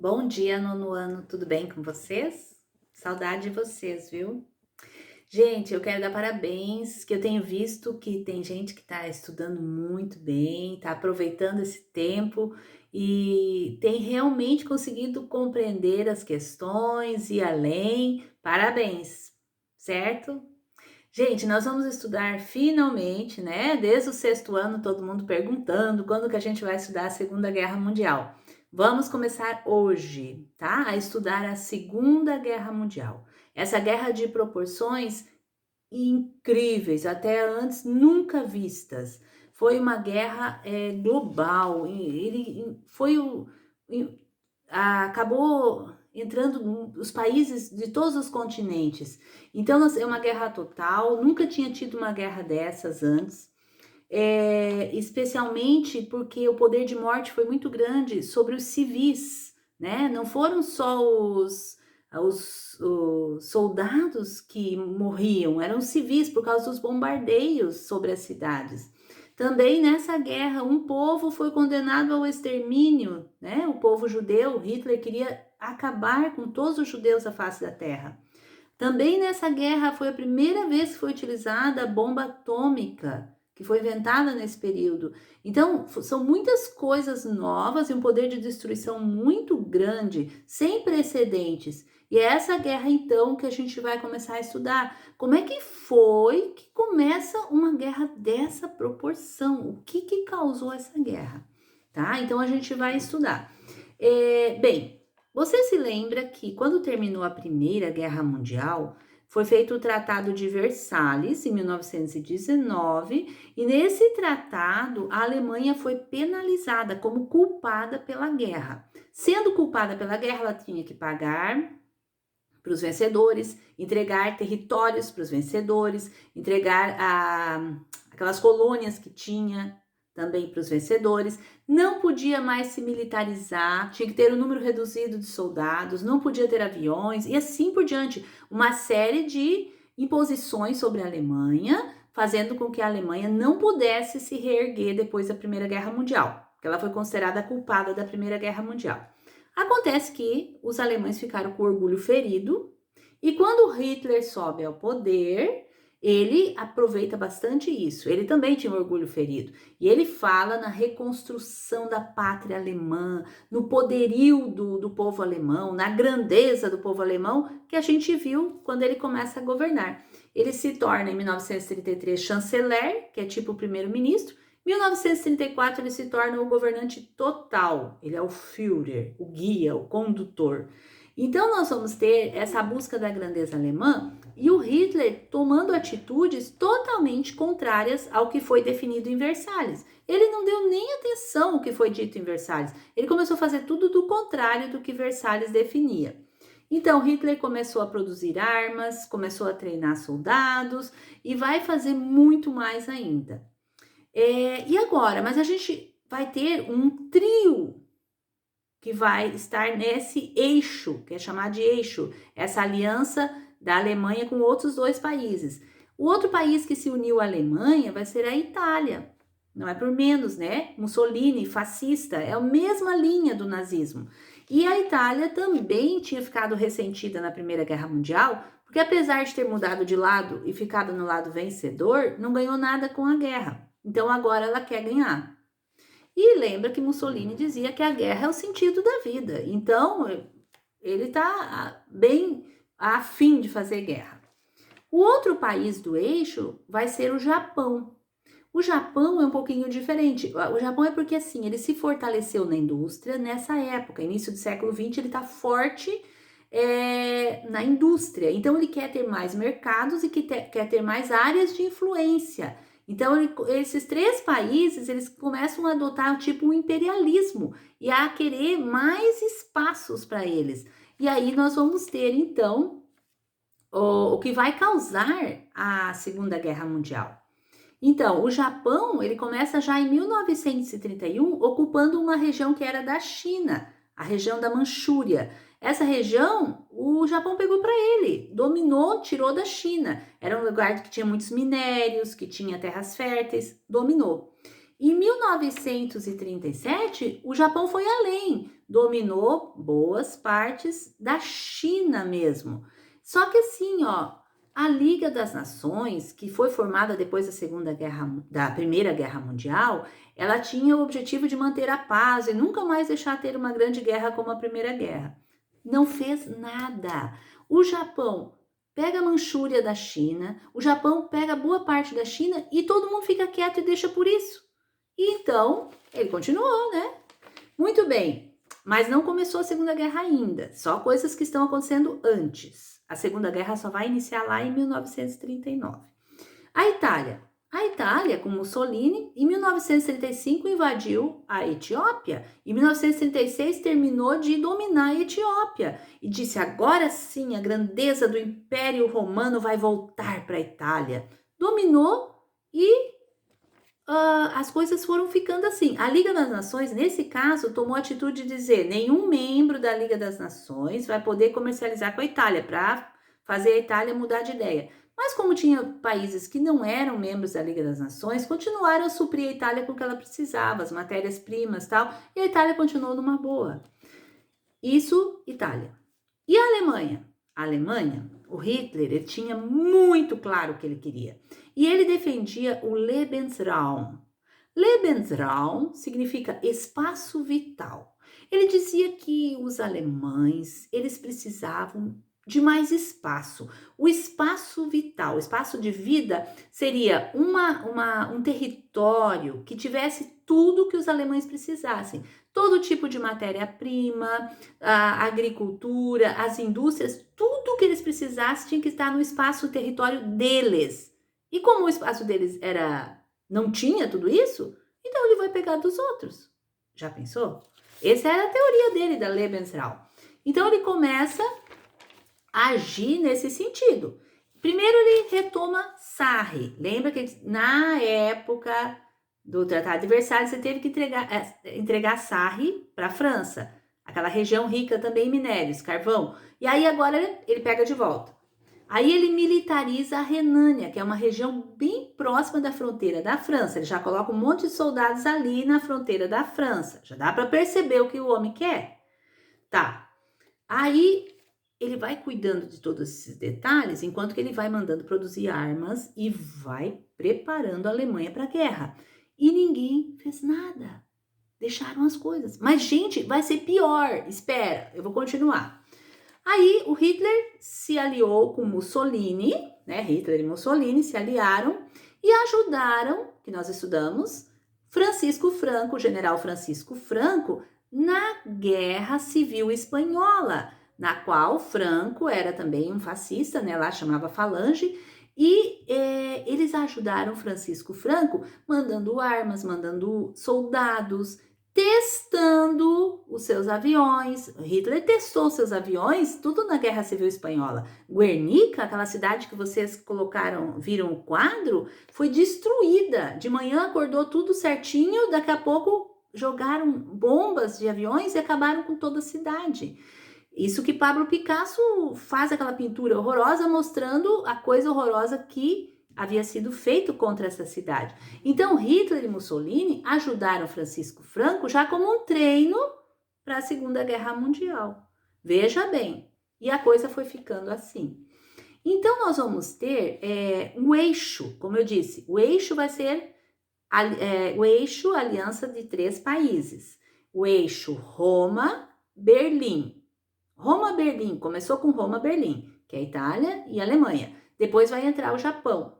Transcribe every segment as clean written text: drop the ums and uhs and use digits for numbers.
Bom dia, nono ano, tudo bem com vocês? Saudade de vocês, viu? Gente, eu quero dar parabéns, que eu tenho visto que tem gente que está estudando muito bem, está aproveitando esse tempo e tem realmente conseguido compreender as questões e além. Parabéns, certo? Gente, nós vamos estudar finalmente, né? Desde o sexto ano, todo mundo perguntando quando que a gente vai estudar a Segunda Guerra Mundial. Vamos começar hoje, tá? A estudar a Segunda Guerra Mundial. Essa guerra de proporções incríveis, até antes nunca vistas. Foi uma guerra global. Ele foi acabou entrando os países de todos os continentes. Então, é uma guerra total, nunca tinha tido uma guerra dessas antes, especialmente porque o poder de morte foi muito grande sobre os civis, né? Não foram só os soldados que morriam, eram civis por causa dos bombardeios sobre as cidades. Também nessa guerra, um povo foi condenado ao extermínio, né? O povo judeu, Hitler queria acabar com todos os judeus da face da terra. Também nessa guerra foi a primeira vez que foi utilizada a bomba atômica, que foi inventada nesse período. Então, são muitas coisas novas e um poder de destruição muito grande, sem precedentes. E é essa guerra, então, que a gente vai começar a estudar. Como é que foi que começa uma guerra dessa proporção? O que causou essa guerra? Tá? Então, a gente vai estudar. Bem, você se lembra que quando terminou a Primeira Guerra Mundial, foi feito o Tratado de Versalhes, em 1919, e nesse tratado a Alemanha foi penalizada como culpada pela guerra. Sendo culpada pela guerra, ela tinha que pagar para os vencedores, entregar territórios para os vencedores, entregar aquelas colônias que tinha também para os vencedores, não podia mais se militarizar, tinha que ter um número reduzido de soldados, não podia ter aviões e assim por diante. Uma série de imposições sobre a Alemanha, fazendo com que a Alemanha não pudesse se reerguer depois da Primeira Guerra Mundial, porque ela foi considerada culpada da Primeira Guerra Mundial. Acontece que os alemães ficaram com o orgulho ferido e quando Hitler sobe ao poder, ele aproveita bastante isso. Ele também tinha um orgulho ferido. E ele fala na reconstrução da pátria alemã, no poderio do povo alemão, na grandeza do povo alemão, que a gente viu quando ele começa a governar. Ele se torna, em 1933, chanceler, que é tipo o primeiro-ministro. Em 1934, ele se torna o governante total. Ele é o Führer, o guia, o condutor. Então, nós vamos ter essa busca da grandeza alemã e o Hitler tomando atitudes totalmente contrárias ao que foi definido em Versalhes. Ele não deu nem atenção ao que foi dito em Versalhes. Ele começou a fazer tudo do contrário do que Versalhes definia. Então, Hitler começou a produzir armas, começou a treinar soldados e vai fazer muito mais ainda. E agora? Mas a gente vai ter um trio que vai estar nesse eixo, que é chamado de eixo, essa aliança da Alemanha com outros dois países. O outro país que se uniu à Alemanha vai ser a Itália. Não é por menos, né? Mussolini, fascista, é a mesma linha do nazismo. E a Itália também tinha ficado ressentida na Primeira Guerra Mundial, porque apesar de ter mudado de lado e ficado no lado vencedor, não ganhou nada com a guerra. Então agora ela quer ganhar. E lembra que Mussolini dizia que a guerra é o sentido da vida. Então, ele está bem afim de fazer guerra. O outro país do eixo vai ser o Japão. O Japão é um pouquinho diferente. O Japão é porque, assim, ele se fortaleceu na indústria nessa época. Início do século XX, ele está forte na indústria. Então, ele quer ter mais mercados e quer ter mais áreas de influência. Então, esses três países, eles começam a adotar tipo um imperialismo e a querer mais espaços para eles. E aí nós vamos ter, então, o que vai causar a Segunda Guerra Mundial. Então, o Japão, ele começa já em 1931, ocupando uma região que era da China, a região da Manchúria. Essa região, o Japão pegou para ele, dominou, tirou da China. Era um lugar que tinha muitos minérios, que tinha terras férteis, dominou. Em 1937, o Japão foi além, dominou boas partes da China mesmo. Só que assim, ó, a Liga das Nações, que foi formada depois da Primeira Guerra Mundial, ela tinha o objetivo de manter a paz e nunca mais deixar ter uma grande guerra como a Primeira Guerra. Não fez nada. O Japão pega a Manchúria da China, o Japão pega boa parte da China e todo mundo fica quieto e deixa por isso. E então, ele continuou, né? Muito bem, mas não começou a Segunda Guerra ainda, só coisas que estão acontecendo antes. A Segunda Guerra só vai iniciar lá em 1939. A Itália, com Mussolini, em 1935 invadiu a Etiópia. Em 1936 terminou de dominar a Etiópia e disse: agora sim a grandeza do Império Romano vai voltar para a Itália. Dominou e as coisas foram ficando assim. A Liga das Nações, nesse caso, tomou a atitude de dizer: nenhum membro da Liga das Nações vai poder comercializar com a Itália, para fazer a Itália mudar de ideia. Mas como tinha países que não eram membros da Liga das Nações, continuaram a suprir a Itália com o que ela precisava, as matérias-primas e tal, e a Itália continuou numa boa. Isso, Itália. E a Alemanha? A Alemanha, o Hitler, ele tinha muito claro o que ele queria. E ele defendia o Lebensraum. Lebensraum significa espaço vital. Ele dizia que os alemães, eles precisavam de mais espaço. O espaço vital, o espaço de vida, seria um território que tivesse tudo que os alemães precisassem. Todo tipo de matéria-prima, a agricultura, as indústrias, tudo que eles precisassem tinha que estar no espaço, território deles. E como o espaço deles não tinha tudo isso, então ele vai pegar dos outros. Já pensou? Essa era a teoria dele, da Lebensraum. Então ele começa a agir nesse sentido. Primeiro ele retoma Sarre. Lembra que na época do Tratado de Versalhes, você teve que entregar Sarre para a França, aquela região rica também em minérios, carvão. E aí agora ele pega de volta. Aí ele militariza a Renânia, que é uma região bem próxima da fronteira da França. Ele já coloca um monte de soldados ali na fronteira da França. Já dá para perceber o que o homem quer. Tá. Aí ele vai cuidando de todos esses detalhes, enquanto que ele vai mandando produzir armas e vai preparando a Alemanha para a guerra. E ninguém fez nada. Deixaram as coisas. Mas, gente, vai ser pior. Espera, eu vou continuar. Aí o Hitler se aliou com Mussolini, né? Hitler e Mussolini se aliaram e ajudaram, que nós estudamos, Francisco Franco, o general Francisco Franco, na Guerra Civil Espanhola, na qual Franco era também um fascista, né? Lá chamava Falange. E eles ajudaram Francisco Franco mandando armas, mandando soldados, testando os seus aviões. Hitler testou seus aviões, tudo na Guerra Civil Espanhola. Guernica, aquela cidade que vocês viram o quadro, foi destruída. De manhã acordou tudo certinho, daqui a pouco jogaram bombas de aviões e acabaram com toda a cidade. Isso que Pablo Picasso faz aquela pintura horrorosa, mostrando a coisa horrorosa que havia sido feito contra essa cidade. Então, Hitler e Mussolini ajudaram Francisco Franco já como um treino para a Segunda Guerra Mundial. Veja bem, e a coisa foi ficando assim. Então, nós vamos ter um eixo, como eu disse, o eixo vai ser o eixo aliança de 3 países. O eixo Roma-Berlim. Roma-Berlim, começou com Roma-Berlim, que é a Itália e a Alemanha. Depois vai entrar o Japão,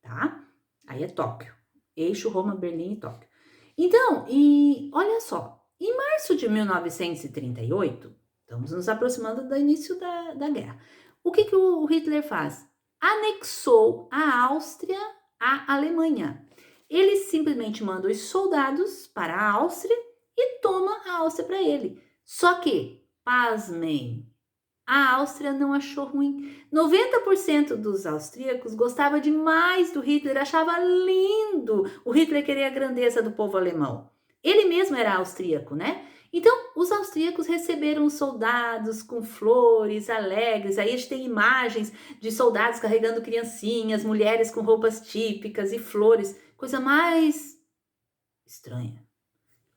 tá? Aí é Tóquio. Eixo Roma-Berlim e Tóquio. Então, olha só, em março de 1938, estamos nos aproximando do início da guerra. O que o Hitler faz? Anexou a Áustria à Alemanha. Ele simplesmente manda os soldados para a Áustria e toma a Áustria para ele. Só que, pasmem, a Áustria não achou ruim. 90% dos austríacos gostava demais do Hitler, achava lindo o Hitler querer a grandeza do povo alemão. Ele mesmo era austríaco, né? Então, os austríacos receberam os soldados com flores, alegres. Aí a gente tem imagens de soldados carregando criancinhas, mulheres com roupas típicas e flores. Coisa mais estranha.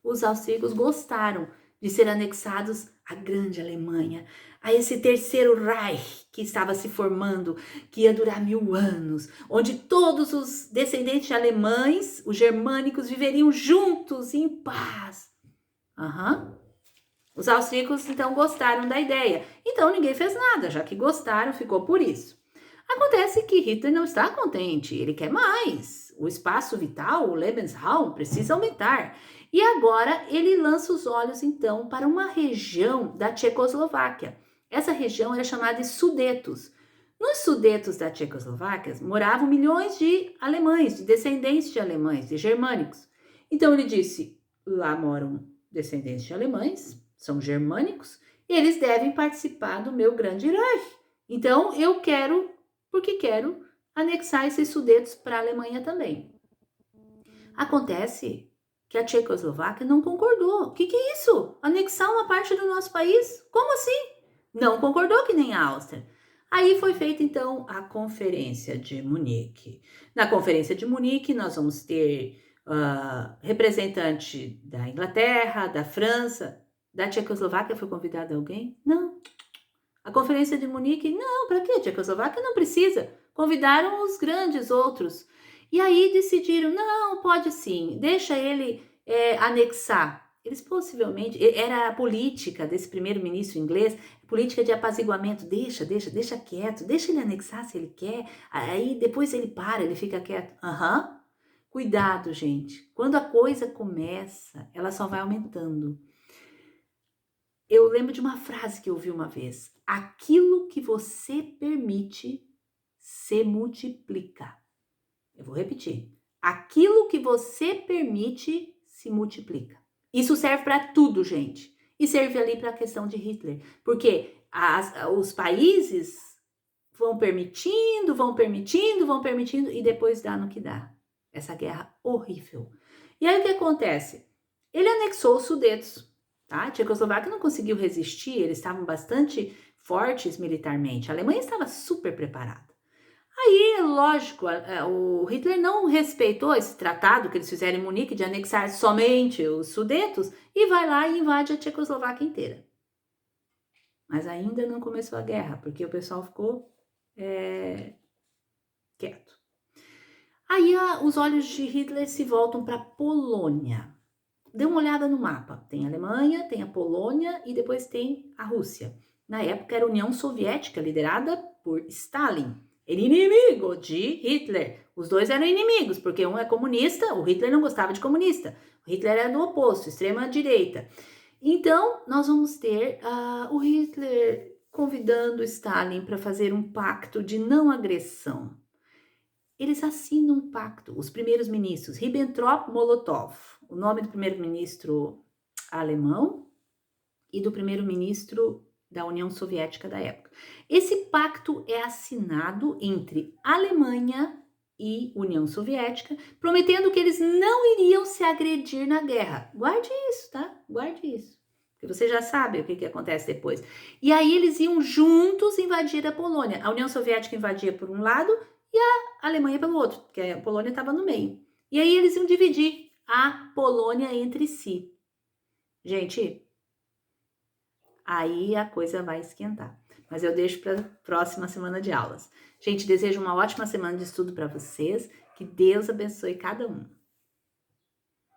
Os austríacos gostaram de ser anexados à grande Alemanha, a esse terceiro Reich que estava se formando, que ia durar 1000 anos, onde todos os descendentes de alemães, os germânicos, viveriam juntos, em paz. Os austríacos, então, gostaram da ideia. Então, ninguém fez nada, já que gostaram, ficou por isso. Acontece que Hitler não está contente, ele quer mais. O espaço vital, o Lebensraum, precisa aumentar. E agora ele lança os olhos, então, para uma região da Tchecoslováquia. Essa região era chamada de Sudetos. Nos Sudetos da Tchecoslováquia moravam milhões de alemães, de descendentes de alemães, de germânicos. Então ele disse, lá moram descendentes de alemães, são germânicos, e eles devem participar do meu grande Reich. Então eu quero, porque quero, anexar esses Sudetos para a Alemanha também. Acontece que a Tchecoslováquia não concordou. O que é isso? Anexar uma parte do nosso país? Como assim? Não concordou, que nem a Áustria. Aí foi feita, então, a Conferência de Munique. Na Conferência de Munique, nós vamos ter representante da Inglaterra, da França, da Tchecoslováquia. Foi convidado alguém? Não. A Conferência de Munique, não, para quê? A Tchecoslováquia não precisa. Convidaram os grandes outros. E aí decidiram, não, pode sim, deixa ele anexar. Eles possivelmente, era a política desse primeiro-ministro inglês, política de apaziguamento, deixa quieto, deixa ele anexar se ele quer, aí depois ele para, ele fica quieto. Cuidado, gente, quando a coisa começa, ela só vai aumentando. Eu lembro de uma frase que eu ouvi uma vez, aquilo que você permite se multiplica. Eu vou repetir. Aquilo que você permite se multiplica. Isso serve para tudo, gente. E serve ali para a questão de Hitler. Porque os países vão permitindo, e depois dá no que dá. Essa guerra horrível. E aí o que acontece? Ele anexou os Sudetos. Tá? A Tchecoslováquia não conseguiu resistir, eles estavam bastante fortes militarmente. A Alemanha estava super preparada. Aí, lógico, o Hitler não respeitou esse tratado que eles fizeram em Munique de anexar somente os Sudetos e vai lá e invade a Tchecoslováquia inteira. Mas ainda não começou a guerra, porque o pessoal ficou quieto. Aí os olhos de Hitler se voltam para a Polônia. Dê uma olhada no mapa. Tem a Alemanha, tem a Polônia e depois tem a Rússia. Na época era a União Soviética, liderada por Stalin. Ele inimigo de Hitler. Os dois eram inimigos, porque um é comunista, o Hitler não gostava de comunista. O Hitler era do oposto, extrema direita. Então, nós vamos ter o Hitler convidando Stalin para fazer um pacto de não agressão. Eles assinam um pacto, os primeiros ministros, Ribbentrop-Molotov, o nome do primeiro-ministro alemão e do primeiro-ministro da União Soviética da época. Esse pacto é assinado entre Alemanha e União Soviética, prometendo que eles não iriam se agredir na guerra. Guarde isso, tá? Guarde isso. Porque você já sabe o que acontece depois. E aí eles iam juntos invadir a Polônia. A União Soviética invadia por um lado e a Alemanha pelo outro, porque a Polônia estava no meio. E aí eles iam dividir a Polônia entre si. Gente, aí a coisa vai esquentar. Mas eu deixo para a próxima semana de aulas. Gente, desejo uma ótima semana de estudo para vocês. Que Deus abençoe cada um.